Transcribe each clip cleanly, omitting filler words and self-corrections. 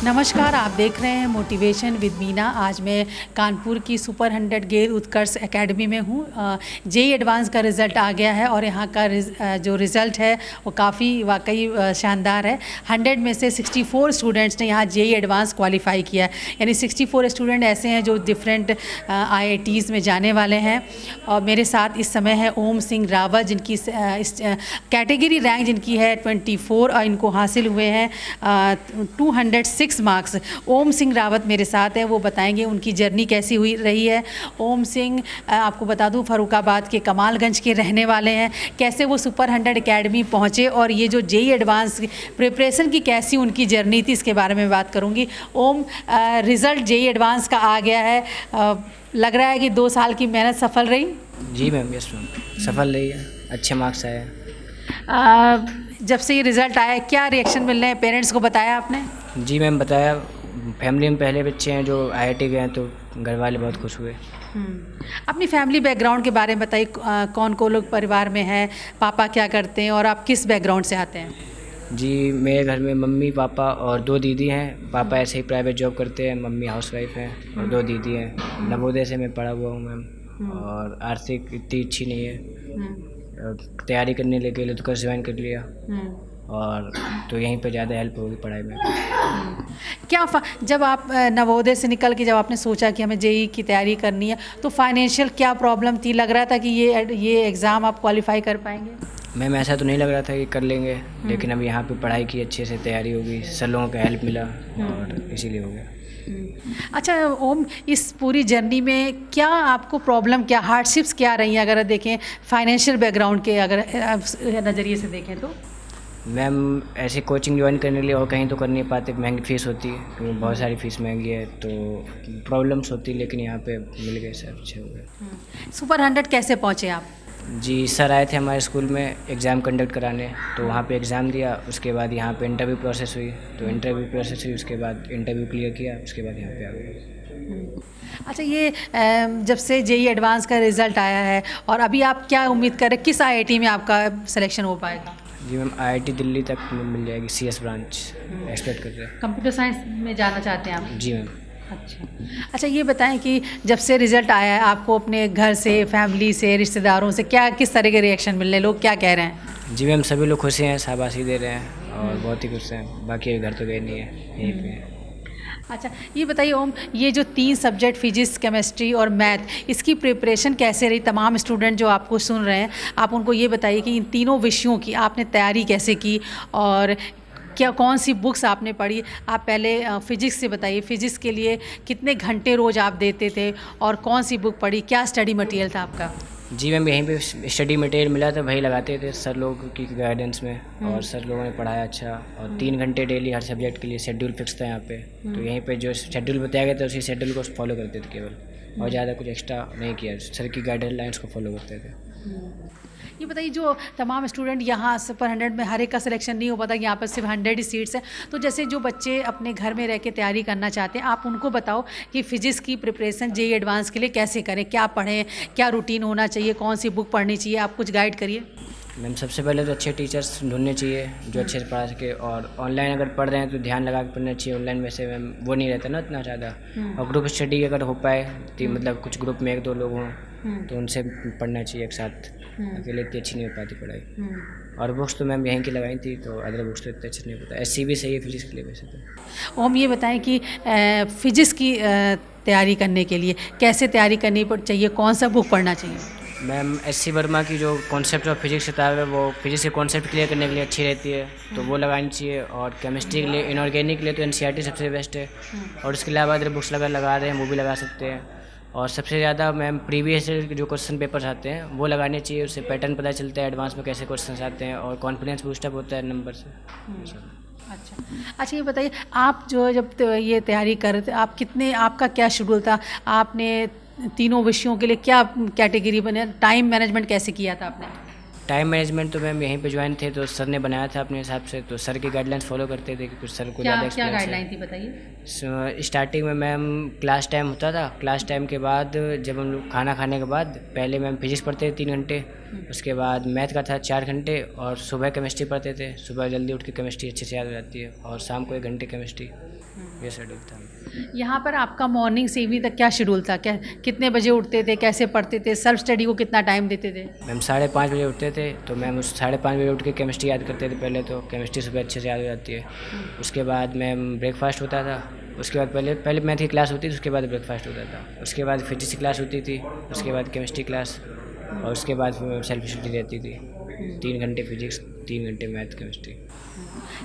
नमस्कार, आप देख रहे हैं मोटिवेशन विद मीना। आज मैं कानपुर की सुपर 100 गेल उत्कर्ष एकेडमी में हूँ। जेई एडवांस का रिज़ल्ट आ गया है और यहाँ का जो रिज़ल्ट है वो काफ़ी वाकई शानदार है। 100 में से 64 स्टूडेंट्स ने यहाँ जेई एडवांस क्वालिफाई किया है, यानी 64 स्टूडेंट ऐसे हैं जो डिफरेंट IITs में जाने वाले हैं। और मेरे साथ इस समय है ओम सिंह रावत, जिनकी इस कैटेगरी रैंक जिनकी है 24 और इनको हासिल हुए हैं 206 मार्क्स। ओम सिंह रावत मेरे साथ हैं, वो बताएंगे उनकी जर्नी कैसी हुई रही है। ओम सिंह आपको बता दूं फर्रुखाबाद के कमालगंज के रहने वाले हैं। कैसे वो सुपर 100 एकेडमी पहुंचे और ये जो जेई एडवांस प्रिपरेशन की कैसी उनकी जर्नी थी, इसके बारे में बात करूंगी। ओम, रिज़ल्ट जेई एडवांस का आ गया है, लग रहा है कि 2 साल की मेहनत सफल रही? जी मैम, यस मैम, सफल रही है, अच्छे मार्क्स आए। जब से ये रिज़ल्ट आया क्या रिएक्शन मिल रहे हैं, पेरेंट्स को बताया आपने? जी मैम, बताया। फैमिली में पहले बच्चे हैं जो IIT गए हैं, तो घर वाले बहुत खुश हुए। अपनी फैमिली बैकग्राउंड के बारे में बताइए, कौन कौन लोग परिवार में हैं, पापा क्या करते हैं और आप किस बैकग्राउंड से आते हैं? जी, मेरे घर में मम्मी पापा और 2 दीदी हैं। पापा ऐसे ही प्राइवेट जॉब करते हैं, मम्मी हाउसवाइफ हैं और 2 दीदी हैं। नवोदय से मैं पढ़ा हुआ हूँ मैम, और आर्थिक इतनी अच्छी नहीं है। तैयारी करने के लिए तो कर्ज ज्वाइन कर लिया, और तो यहीं पे ज़्यादा हेल्प होगी पढ़ाई में। क्या जब आप नवोदय से निकल के जब आपने सोचा कि हमें जेई की तैयारी करनी है, तो फाइनेंशियल क्या प्रॉब्लम थी? लग रहा था कि ये एग्ज़ाम आप क्वालिफाई कर पाएंगे? मैम, ऐसा तो नहीं लग रहा था कि कर लेंगे, लेकिन अब यहाँ पे पढ़ाई की अच्छे से तैयारी होगी, सर लोगों का हेल्प मिला और इसीलिए हो गया। अच्छा ओम, इस पूरी जर्नी में क्या आपको प्रॉब्लम, क्या हार्डशिप्स क्या रही हैं, अगर देखें फाइनेंशियल बैकग्राउंड के अगर नज़रिए से देखें तो? मैम, ऐसे कोचिंग ज्वाइन करने के लिए और कहीं तो कर नहीं पाते, महंगी फ़ीस होती है, क्योंकि बहुत सारी फ़ीस महंगी है, तो प्रॉब्लम्स होती है, लेकिन यहाँ पे मिल गए, सब अच्छे हो गए। सुपर 100 कैसे पहुँचे आप? जी, सर आए थे हमारे स्कूल में एग्ज़ाम कंडक्ट कराने, तो वहाँ पे एग्ज़ाम दिया, उसके बाद यहाँ पे इंटरव्यू प्रोसेस हुई, तो इंटरव्यू प्रोसेस हुई, उसके बाद इंटरव्यू क्लियर किया, उसके बाद यहाँ पे आ गए। अच्छा, ये जब से जेई एडवांस का रिज़ल्ट आया है और अभी आप क्या उम्मीद करें किस IIT में आपका सिलेक्शन हो पाएगा? जी मैम, IIT दिल्ली तक मिल जाएगी, CS ब्रांच एक्सपेक्ट कर रहे हैं। कंप्यूटर साइंस में जाना चाहते हैं आप? जी मैम। अच्छा, ये बताएं कि जब से रिज़ल्ट आया है आपको अपने घर से, फैमिली से, रिश्तेदारों से क्या किस तरह के रिएक्शन मिल रहे हैं, लोग क्या कह रहे हैं? जी मैम, सभी लोग खुश हैं, शाबाशी दे रहे हैं और बहुत ही खुश हैं। बाकी घर तो गए नहीं है, यहीं पे हैं। अच्छा, ये बताइए ओम, ये जो 3 सब्जेक्ट फिजिक्स, केमिस्ट्री और मैथ, इसकी प्रिपरेशन कैसे रही? तमाम स्टूडेंट जो आपको सुन रहे हैं, आप उनको ये बताइए कि इन तीनों विषयों की आपने तैयारी कैसे की और क्या कौन सी बुक्स आपने पढ़ी? आप पहले फ़िज़िक्स से बताइए, फ़िज़िक्स के लिए कितने घंटे रोज़ आप देते थे और कौन सी बुक पढ़ी, क्या स्टडी मटेरियल था आपका? जी मैम, यहीं पे स्टडी मटेरियल मिला था, वही लगाते थे सर लोग की गाइडेंस में, और सर लोगों ने पढ़ाया अच्छा, और 3 घंटे डेली हर सब्जेक्ट के लिए शेड्यूल फिक्स था यहाँ पे, तो यहीं पे जो शेड्यूल बताया गया था उसी शेड्यूल को फॉलो करते थे केवल, और ज़्यादा कुछ एक्स्ट्रा नहीं किया, सर की गाइडलाइंस को फॉलो करते थे। ये बताइए, जो तमाम स्टूडेंट यहाँ सुपर 100 में हर एक का सिलेक्शन नहीं हो पाता, यहाँ पर सिर्फ 100 ही सीट्स हैं, तो जैसे जो बच्चे अपने घर में रह के तैयारी करना चाहते हैं, आप उनको बताओ कि फ़िज़िक्स की प्रिपरेशन जेई एडवांस के लिए कैसे करें, क्या पढ़ें, क्या रूटीन होना चाहिए, कौन सी बुक पढ़नी चाहिए, आप कुछ गाइड करिए। मैम, सबसे पहले तो अच्छे टीचर्स ढूंढने चाहिए जो अच्छे से पढ़ा सके, और ऑनलाइन अगर पढ़ रहे हैं तो ध्यान लगा के पढ़ना चाहिए। ऑनलाइन में से मैम वो नहीं रहता ना इतना ज़्यादा, और ग्रुप स्टडी अगर हो पाए तो मतलब कुछ ग्रुप में 1-2 लोग हों तो उनसे पढ़ना चाहिए एक साथ, अकेले इतनी अच्छी नहीं हो पाती पढ़ाई। और बुक्स तो मैम यहीं की लगाई थी, तो अदर बुक्स तो इतने अच्छे नहीं पता। SC भी सही है फिजिक्स के लिए वैसे तो। ओम, ये बताएं कि फ़िज़िक्स की तैयारी करने के लिए कैसे तैयारी करनी चाहिए, कौन सा बुक पढ़ना चाहिए? मैम, SC वर्मा की जो कॉन्सेप्ट ऑफ फिजिक्स किताब है, वो फिजिक्स के कॉन्सेप्ट क्लियर करने के लिए अच्छी रहती है, तो वो लगानी चाहिए। और केमिस्ट्री के लिए, इनऑर्गेनिक के लिए तो NCERT सबसे बेस्ट है, और उसके अलावा अदर बुक्स लगा रहे हैं वो भी लगा सकते हैं। और सबसे ज़्यादा मैम प्रीवियस जो क्वेश्चन पेपर्स आते हैं वो लगाने चाहिए, उससे पैटर्न पता चलता है एडवांस में कैसे क्वेश्चन आते हैं, और कॉन्फिडेंस बूस्टअप होता है नंबर से। अच्छा, ये बताइए, आप जो जब ये तैयारी कर रहे थे, आप कितने, आपका क्या शेड्यूल था? आपने तीनों विषयों के लिए क्या कैटेगरी बने, टाइम मैनेजमेंट कैसे किया था आपने? टाइम मैनेजमेंट तो मैम यहीं पे ज्वाइन थे तो सर ने बनाया था अपने हिसाब से, तो सर की गाइडलाइंस फॉलो करते थे कि कुछ सर को क्या ज़्यादा क्या एक्सपीरियंस है। गाइडलाइन थी बताइए। स्टार्टिंग में मैम क्लास टाइम होता था, क्लास टाइम के बाद जब हम लोग खाना खाने के बाद पहले मैम फिजिक्स पढ़ते थे 3 घंटे, उसके बाद मैथ का था 4 घंटे, और सुबह केमिस्ट्री पढ़ते थे। सुबह जल्दी उठ के केमिस्ट्री अच्छे से याद हो जाती है, और शाम को 1 घंटे केमिस्ट्री, ये शेड्यूल था। यहाँ पर आपका मॉर्निंग से इवनिंग तक क्या शेड्यूल था, क्या कितने बजे उठते थे, कैसे पढ़ते थे, सेल्फ स्टडी को कितना टाइम देते थे? मैम 5:30 बजे उठते थे, तो मैम उस 5:30 बजे उठ के केमिस्ट्री याद करते थे। पहले तो केमिस्ट्री सुबह अच्छे से याद हो जाती है। उसके बाद मैम ब्रेकफास्ट होता था, उसके बाद पहले मैथ की क्लास होती थी, उसके बाद ब्रेकफास्ट होता था, उसके बाद फिजिक्स की क्लास होती थी, उसके बाद केमिस्ट्री क्लास, और उसके बाद फिर सेल्फ स्टडी रहती थी। 3 घंटे फिजिक्स, 3 घंटे मैथ केमिस्ट्री।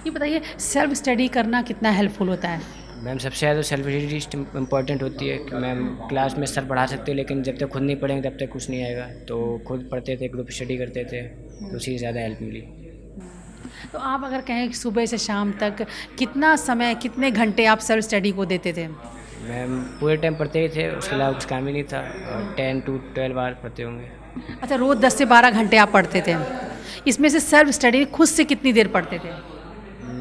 ये बताइए सेल्फ स्टडी करना कितना हेल्पफुल होता है? मैम सबसे ज़्यादा सेल्फ स्टडी इम्पॉर्टेंट होती है कि मैम क्लास में सर पढ़ा सकते हैं, लेकिन जब तक खुद नहीं पढ़ेंगे तब तक कुछ नहीं आएगा। तो खुद पढ़ते थे, ग्रुप स्टडी करते थे, तो उसी से ज़्यादा हेल्प मिली। तो आप अगर कहें कि सुबह से शाम तक कितना समय, कितने घंटे आप सेल्फ स्टडी को देते थे? मैम पूरे टाइम पढ़ते ही थे, उसके अलावा कुछ काम ही नहीं था, और 10 to 12 आवर पढ़ते होंगे। अच्छा, रोज़ 10 से 12 घंटे आप पढ़ते थे। इसमें से सेल्फ स्टडी खुद से कितनी देर पढ़ते थे?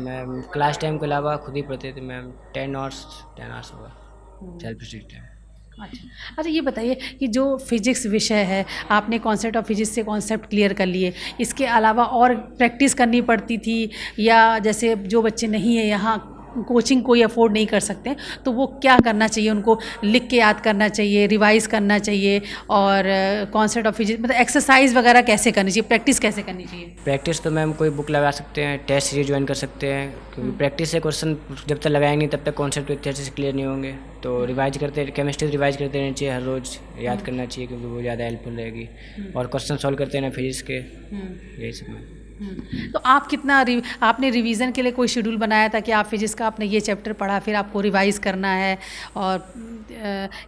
मैम क्लास टाइम के अलावा खुद ही पढ़ते थे मैम, 10 आवर्स होगा सेल्फ स्टडी टाइम। अच्छा, ये बताइए कि जो फिजिक्स विषय है, आपने कॉन्सेप्ट ऑफ फिजिक्स से कॉन्सेप्ट क्लियर कर लिए, इसके अलावा और प्रैक्टिस करनी पड़ती थी, या जैसे जो बच्चे नहीं है यहाँ कोचिंग कोई अफोर्ड नहीं कर सकते, तो वो क्या करना चाहिए? उनको लिख के याद करना चाहिए, रिवाइज़ करना चाहिए, और कॉन्सेप्ट ऑफ फिजिक्स मतलब एक्सरसाइज वगैरह कैसे करनी चाहिए, प्रैक्टिस कैसे करनी चाहिए? प्रैक्टिस तो मैम कोई बुक लगा सकते हैं, टेस्ट सीरीज ज्वाइन कर सकते हैं, क्योंकि प्रैक्टिस से क्वेश्चन जब तक लगाएंगे नहीं तब तक कॉन्सेप्ट अच्छे से क्लियर नहीं होंगे। तो रिवाइज करते, केमिस्ट्री रिवाइज करते रहना चाहिए, हर रोज़ याद करना चाहिए, क्योंकि वो ज़्यादा हेल्पफुल रहेगी, और क्वेश्चन सॉल्व करते रहना फिजिक्स के, यही सब में। तो आप कितना आपने रिवीजन के लिए कोई शेड्यूल बनाया था कि आप फिजिक्स का आपने ये चैप्टर पढ़ा, फिर आपको रिवाइज करना है, और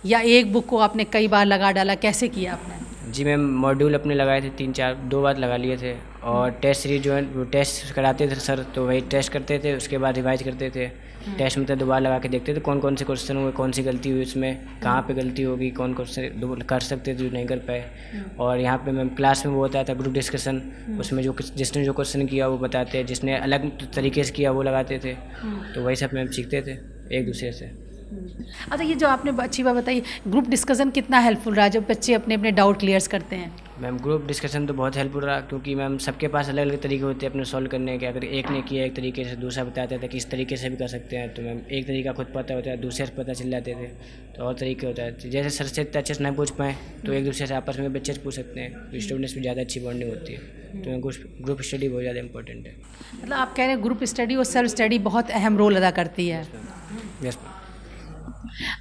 या एक बुक को आपने कई बार लगा डाला, कैसे किया आपने? जी मैम, मॉड्यूल अपने लगाए थे 3-4, 2 बार लगा लिए थे, और टेस्ट सीरीज जो है वो टेस्ट कराते थे सर, तो वही टेस्ट करते थे, उसके बाद रिवाइज करते थे। टेस्ट में तो दोबारा लगा के देखते थे कौन कौन से क्वेश्चन हुए, कौन सी गलती हुई उसमें, कहाँ पे गलती होगी, कौन क्वेश्चन कर सकते थे जो नहीं कर पाए। और यहाँ पे मैम क्लास में वो होता था ग्रुप डिस्कशन, उसमें जिसने जो क्वेश्चन किया वो बताते, जिसने अलग तरीके से किया वो लगाते थे, तो वही सब मैम सीखते थे एक दूसरे से। अच्छा, ये जो आपने अच्छी बात बताई, ग्रुप डिस्कशन कितना हेल्पफुल रहा जब बच्चे अपने अपने डाउट क्लियर्स करते हैं? मैम ग्रुप डिस्कशन तो बहुत हेल्पफुल रहा, क्योंकि मैम सबके पास अलग अलग तरीके होते हैं अपने सॉल्व करने के। अगर एक ने किया एक तरीके से, दूसरा बताता था कि इस तरीके से भी कर सकते हैं, तो मैम एक तरीका खुद पता होता है, दूसरे से पता चल जाते थे, तो और तरीके होता है। जैसे सर से अच्छे से नहीं पूछ पाएँ तो एक दूसरे से आपस में बच्चे से पूछ सकते हैं, तो स्टूडेंट्स में ज़्यादा अच्छी बॉन्डिंग होती है। तो ग्रुप स्टडी बहुत ज़्यादा इंपॉर्टेंट है। मतलब आप कह रहे हैं ग्रुप स्टडी और सेल्फ स्टडी बहुत अहम रोल अदा करती है। यस।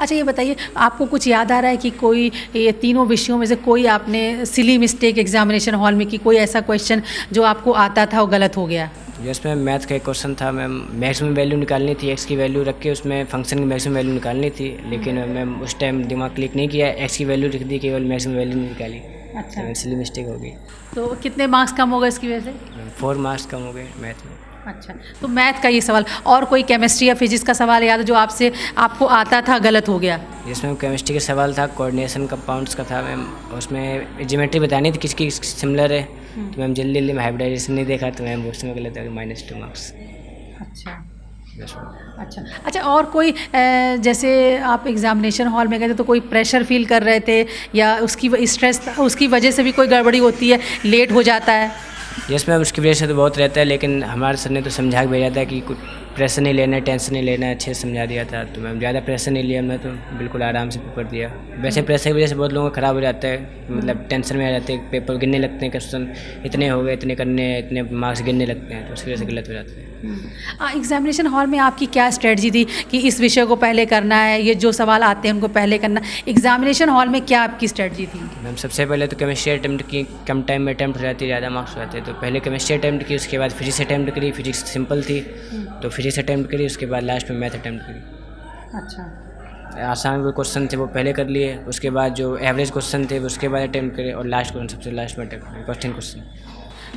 अच्छा, ये बताइए आपको कुछ याद आ रहा है कि कोई ये तीनों विषयों में से कोई आपने सिली मिस्टेक एग्जामिनेशन हॉल में की, कोई ऐसा क्वेश्चन जो आपको आता था और गलत हो गया? यस मैम, मैथ का एक क्वेश्चन था मैम, मैक्सिमम वैल्यू निकालनी थी, एक्स की वैल्यू रख के उसमें फंक्शन की मैक्सिमम वैल्यू निकालनी थी, लेकिन मैम उस टाइम दिमाग क्लिक नहीं किया, एक्स की वैल्यू लिख दी, केवल मैक्सिमम वैल्यू नहीं निकाली। अच्छा, सिली मिस्टेक हो गई। तो कितने मार्क्स कम हो गए इसकी वजह से? 4 मार्क्स कम हो गए मैथ में। अच्छा, तो मैथ का ये सवाल, और कोई केमिस्ट्री या फिजिक्स का सवाल याद है जो आपको आता था गलत हो गया? जिसमें केमिस्ट्री का सवाल था, कोऑर्डिनेशन कंपाउंड्स का था मैम, उसमें ज्योमेट्री बतानी थी किसकी सिमिलर है, तो मैम जल्दी में हाइब्रिडाइजेशन नहीं देखा, तो मैम उसमें गलत है, -2 मार्क्स। अच्छा यस मैम। अच्छा, और कोई जैसे आप एग्जामिनेशन हॉल में गए थे तो कोई प्रेशर फील कर रहे थे, या उसकी स्ट्रेस, उसकी वजह से भी कोई गड़बड़ी होती है, लेट हो जाता है? यस मैम, उसकी वजह से तो बहुत रहता है, लेकिन हमारे सर ने तो समझा के भेजा था कि कुछ प्रेशर नहीं लेना है, टेंशन नहीं लेना है, अच्छे से समझा दिया था, तो मैम ज़्यादा प्रेशर नहीं लिया, मैं तो बिल्कुल आराम से पेपर दिया। वैसे प्रेशर की वजह से बहुत लोगों का ख़राब हो जाता है, मतलब टेंशन में आ जाते हैं, पेपर गिनने लगते हैं, क्वेश्चन इतने हो गए, इतने करने हैं, इतने मार्क्स गिनने लगते हैं, तो उसकी वजह से गलत हो जाते हैं। एग्जामिनेशन हॉल में आपकी क्या स्ट्रेटजी थी कि इस विषय को पहले करना है, ये जो सवाल आते हैं उनको पहले करना? एग्जामिनेशन हॉल में क्या आपकी स्ट्रेटजी थी? मैम सबसे पहले तो केमिस्ट्री अटैम्प्ट की, कम टाइम में अटैम्प्ट हो जाती है, ज़्यादा मार्क्स हो जाते हैं, तो पहले केमिस्ट्री अटैम्प्ट की, उसके बाद फिजिक्स अटैम्प्ट करी, फिजिक्स सिंपल थी तो फिजिक्स अटैम्प्ट करी, उसके बाद लास्ट में मैथ अटैम्प्ट करी। अच्छा, आसान जो क्वेश्चन थे वो पहले कर लिए, उसके बाद जो एवरेज क्वेश्चन थे उसके बाद अटैम्प्ट करे, और लास्ट क्वेश्चन सबसे लास्ट में क्वेश्चन।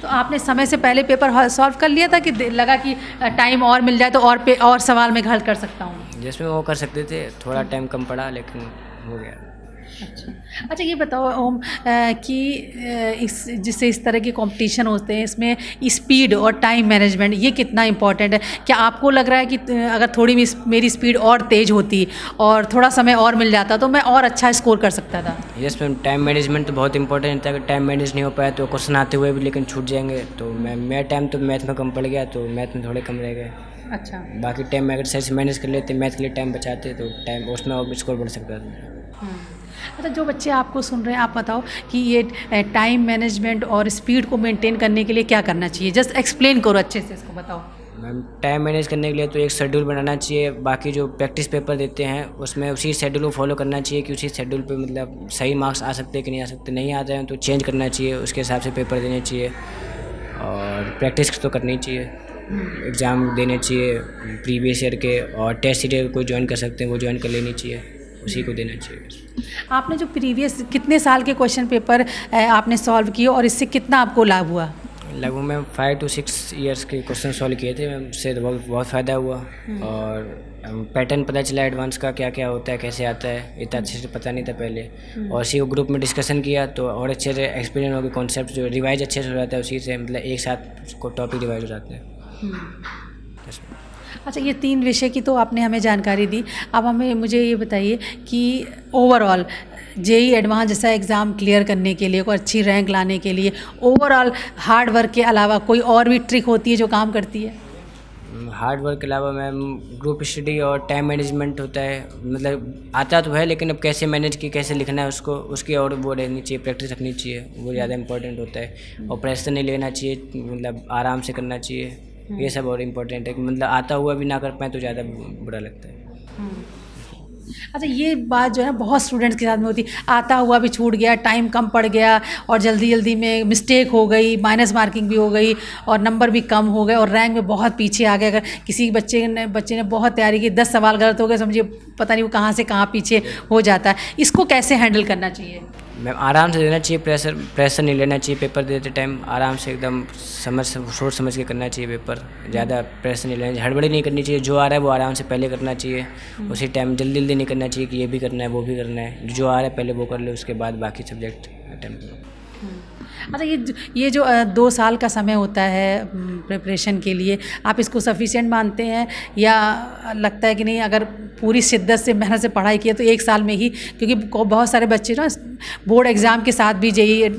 तो आपने समय से पहले पेपर सॉल्व कर लिया था कि लगा कि टाइम और मिल जाए तो और सवाल मैं हल कर सकता हूँ? जिसमें वो कर सकते थे, थोड़ा टाइम कम पड़ा लेकिन हो गया। अच्छा ये बताओ ओम कि इस तरह के कंपटीशन होते हैं, इसमें स्पीड और टाइम मैनेजमेंट ये कितना इम्पोर्टेंट है? क्या आपको लग रहा है कि अगर थोड़ी मेरी स्पीड और तेज़ होती और थोड़ा समय और मिल जाता तो मैं और अच्छा स्कोर कर सकता था? यस मैम, टाइम मैनेजमेंट तो बहुत इंपॉर्टेंट है। अगर टाइम मैनेज नहीं हो पाया तो क्वेश्चन आते हुए भी लेकिन छूट जाएंगे। तो मेरा टाइम तो मैथ में कम पड़ गया, तो मैथ में थोड़े कम रह गए। अच्छा। बाकी टाइम में अगर सही से मैनेज कर लेते, मैथ के लिए टाइम बचाते, तो टाइम उसमें और स्कोर बढ़ सकता था। अच्छा, जो बच्चे आपको सुन रहे हैं आप बताओ कि ये टाइम मैनेजमेंट और स्पीड को मेंटेन करने के लिए क्या करना चाहिए? जस्ट एक्सप्लेन करो अच्छे से, इसको बताओ। मैम, टाइम मैनेज करने के लिए तो एक शेड्यूल बनाना चाहिए। बाकी जो प्रैक्टिस पेपर देते हैं उसमें उसी शेड्यूल को फॉलो करना चाहिए कि उसी शेड्यूल पे मतलब सही मार्क्स आ सकते हैं कि नहीं आ सकते। नहीं आ रहे हैं तो चेंज करना चाहिए, उसके हिसाब से पेपर देने चाहिए। और प्रैक्टिस तो करनी चाहिए, एग्ज़ाम देने चाहिए प्रीवियस ईयर के, और टेस्ट सीरीज कोई ज्वाइन कर सकते हैं वो ज्वाइन कर लेनी चाहिए, उसी को देना चाहिए। आपने जो प्रीवियस कितने साल के क्वेश्चन पेपर आपने सॉल्व किए और इससे कितना आपको लाभ हुआ? लगभग मैं 5 to 6 ईयर्स के क्वेश्चन सॉल्व किए थे मैम, उससे तो बहुत फ़ायदा हुआ। और पैटर्न पता चला एडवांस का क्या क्या होता है, कैसे आता है, इतना अच्छे से पता नहीं था पहले। और इसी को ग्रुप में डिस्कशन किया तो और अच्छे से एक्सपीरियंस हो गया। कॉन्सेप्ट जो रिवाइज अच्छे से हो जाता है, उसी से मतलब एक साथ टॉपिक रिवाइज हो जाते हैं। अच्छा, ये 3 विषय की तो आपने हमें जानकारी दी। अब मुझे ये बताइए कि ओवरऑल जेई एडवांस जैसा एग्ज़ाम क्लियर करने के लिए, कोई अच्छी रैंक लाने के लिए ओवरऑल हार्ड वर्क के अलावा कोई और भी ट्रिक होती है जो काम करती है? हार्ड वर्क के अलावा मैम ग्रुप स्टडी और टाइम मैनेजमेंट होता है। मतलब आता तो है लेकिन अब कैसे मैनेज की, कैसे लिखना है उसको, उसकी और वो रहनी चाहिए, प्रैक्टिस रखनी चाहिए, वो ज़्यादा इंपॉर्टेंट होता है। और प्रेशर नहीं लेना चाहिए, मतलब आराम से करना चाहिए। ये सब और इम्पोर्टेंट है कि मतलब आता हुआ भी ना कर पाए तो ज़्यादा बुरा लगता है। अच्छा, ये बात जो है ना बहुत स्टूडेंट्स के साथ में होती है, आता हुआ भी छूट गया, टाइम कम पड़ गया और जल्दी जल्दी में मिस्टेक हो गई, माइनस मार्किंग भी हो गई और नंबर भी कम हो गए और रैंक में बहुत पीछे आ गए। अगर किसी बच्चे ने बहुत तैयारी की, 10 सवाल गलत हो गए, समझिए पता नहीं वो कहाँ से कहाँ पीछे हो जाता है। इसको कैसे हैंडल करना चाहिए? मैम, आराम से देना चाहिए, प्रेशर नहीं लेना चाहिए। पेपर देते टाइम आराम से एकदम सोच समझ के करना चाहिए पेपर। ज़्यादा प्रेशर नहीं लेना चाहिए, हड़बड़ी नहीं करनी चाहिए। जो आ रहा है वो आराम से पहले करना चाहिए, उसी टाइम जल्दी जल्दी नहीं करना चाहिए कि ये भी करना है वो भी करना है। जो आ रहा है पहले वो कर लो, उसके बाद बाकी सब्जेक्ट अटेम्प्ट करो। अच्छा, ये जो 2 साल का समय होता है प्रिपरेशन के लिए, आप इसको सफिशिएंट मानते हैं या लगता है कि नहीं अगर पूरी शिद्दत से मेहनत से पढ़ाई की है तो 1 साल में ही, क्योंकि बहुत सारे बच्चे ना बोर्ड एग्ज़ाम के साथ भी जेईई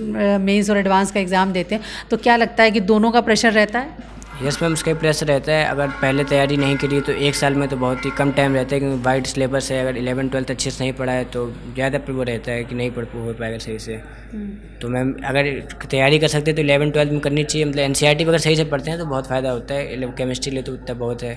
मेंस और एडवांस का एग्ज़ाम देते हैं, तो क्या लगता है कि दोनों का प्रेशर रहता है? यस मैम, उसका प्रेशर रहता है। अगर पहले तैयारी नहीं करी तो 1 साल में तो बहुत ही कम टाइम रहता है, क्योंकि वाइड सिलेबस है। अगर 11-12 अच्छे से नहीं पढ़ा है तो ज़्यादा वो रहता है कि नहीं हो पाएगा सही से। तो मैम, अगर तैयारी कर सकते हैं तो 11-12 में करनी चाहिए। मतलब एनसीईआरटी अगर सही से पढ़ते हैं तो बहुत फ़ायदा होता है। केमिस्ट्री ले तो उतना बहुत है,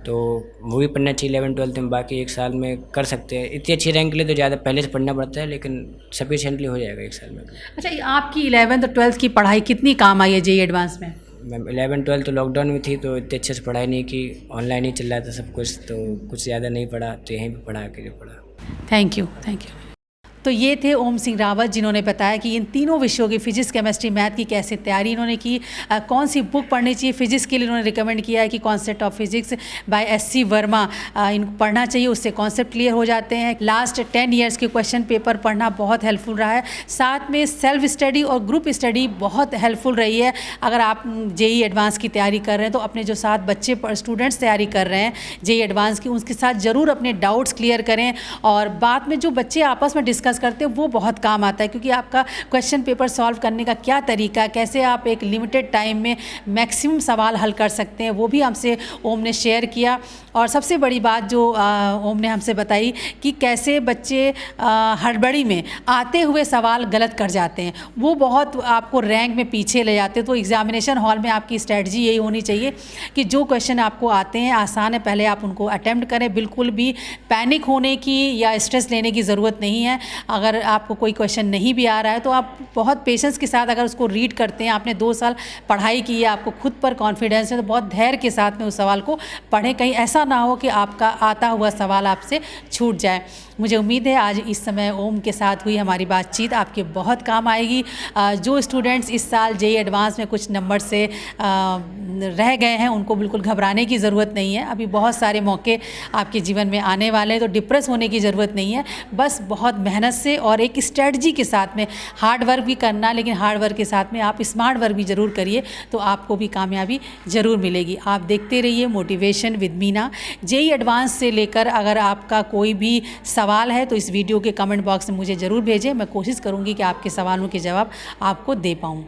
तो वो भी पढ़ना चाहिए 11-12 में। बाकी 1 साल में कर सकते हैं। इतनी अच्छी रैंक के लिए तो ज़्यादा पहले से पढ़ना पड़ता है, लेकिन सफिशिएंटली हो जाएगा 1 साल में। अच्छा, आपकी 11th और 12th की पढ़ाई कितनी काम आई है जेईई एडवांस में? मैम, 11-12 तो लॉकडाउन में थी तो इतने अच्छे से पढ़ाई नहीं की, ऑनलाइन ही चल रहा था सब कुछ, तो कुछ ज़्यादा नहीं पढ़ा, तो यहीं पे पढ़ा के पढ़ा। Thank you. तो ये थे ओम सिंह रावत, जिन्होंने बताया कि इन तीनों विषयों की फिजिक्स, केमिस्ट्री, मैथ की कैसे तैयारी इन्होंने की, कौन सी बुक पढ़नी चाहिए। फिजिक्स के लिए इन्होंने रिकमेंड किया है कि concept of physics bye SC. Verma इनको पढ़ना चाहिए, उससे कॉन्सेप्ट क्लियर हो जाते हैं। लास्ट 10 ईयर्स के क्वेश्चन पेपर पढ़ना बहुत हेल्पफुल रहा है। साथ में सेल्फ स्टडी और ग्रुप स्टडी बहुत हेल्पफुल रही है। अगर आप जेईई एडवांस की तैयारी कर रहे हैं तो अपने जो साथ बच्चे स्टूडेंट्स तैयारी कर रहे हैं जेईई एडवांस की, उसके साथ ज़रूर अपने डाउट्स क्लियर करें। और बाद में जो बच्चे आपस में डिस्कस करते हैं वो बहुत काम आता है, क्योंकि आपका क्वेश्चन पेपर सॉल्व करने का क्या तरीका है, कैसे आप एक लिमिटेड टाइम में मैक्सिमम सवाल हल कर सकते हैं, वो भी हमसे ओम ने शेयर किया। और सबसे बड़ी बात जो ओम ने हमसे बताई कि कैसे बच्चे हड़बड़ी में आते हुए सवाल गलत कर जाते हैं, वो बहुत आपको रैंक में पीछे ले जाते हैं। तो एग्जामिनेशन हॉल में आपकी स्ट्रेटजी यही होनी चाहिए कि जो क्वेश्चन आपको आते हैं आसान है, पहले आप उनको अटेम्प्ट करें। बिल्कुल भी पैनिक होने की या स्ट्रेस लेने की ज़रूरत नहीं है। अगर आपको कोई क्वेश्चन नहीं भी आ रहा है तो आप बहुत पेशेंस के साथ अगर उसको रीड करते हैं, आपने 2 साल पढ़ाई की है, आपको खुद पर कॉन्फिडेंस है, तो बहुत धैर्य के साथ में उस सवाल को पढ़ें। कहीं ऐसा ना हो कि आपका आता हुआ सवाल आपसे छूट जाए। मुझे उम्मीद है आज इस समय ओम के साथ हुई हमारी बातचीत आपके बहुत काम आएगी। जो स्टूडेंट्स इस साल जेईई एडवांस में कुछ नंबर से रह गए हैं उनको बिल्कुल घबराने की ज़रूरत नहीं है। अभी बहुत सारे मौके आपके जीवन में आने वाले हैं, तो डिप्रेस होने की ज़रूरत नहीं है। बस बहुत मेहनत से और एक स्ट्रेटजी के साथ में हार्ड वर्क भी करना, लेकिन हार्ड वर्क के साथ में आप स्मार्ट वर्क भी ज़रूर करिए, तो आपको भी कामयाबी ज़रूर मिलेगी। आप देखते रहिए motivation with Meena. JEE advance से लेकर अगर आपका कोई भी सवाल है तो इस वीडियो के कमेंट बॉक्स में मुझे ज़रूर भेजें। मैं कोशिश करूँगी कि आपके सवालों के जवाब आपको दे पाऊँ।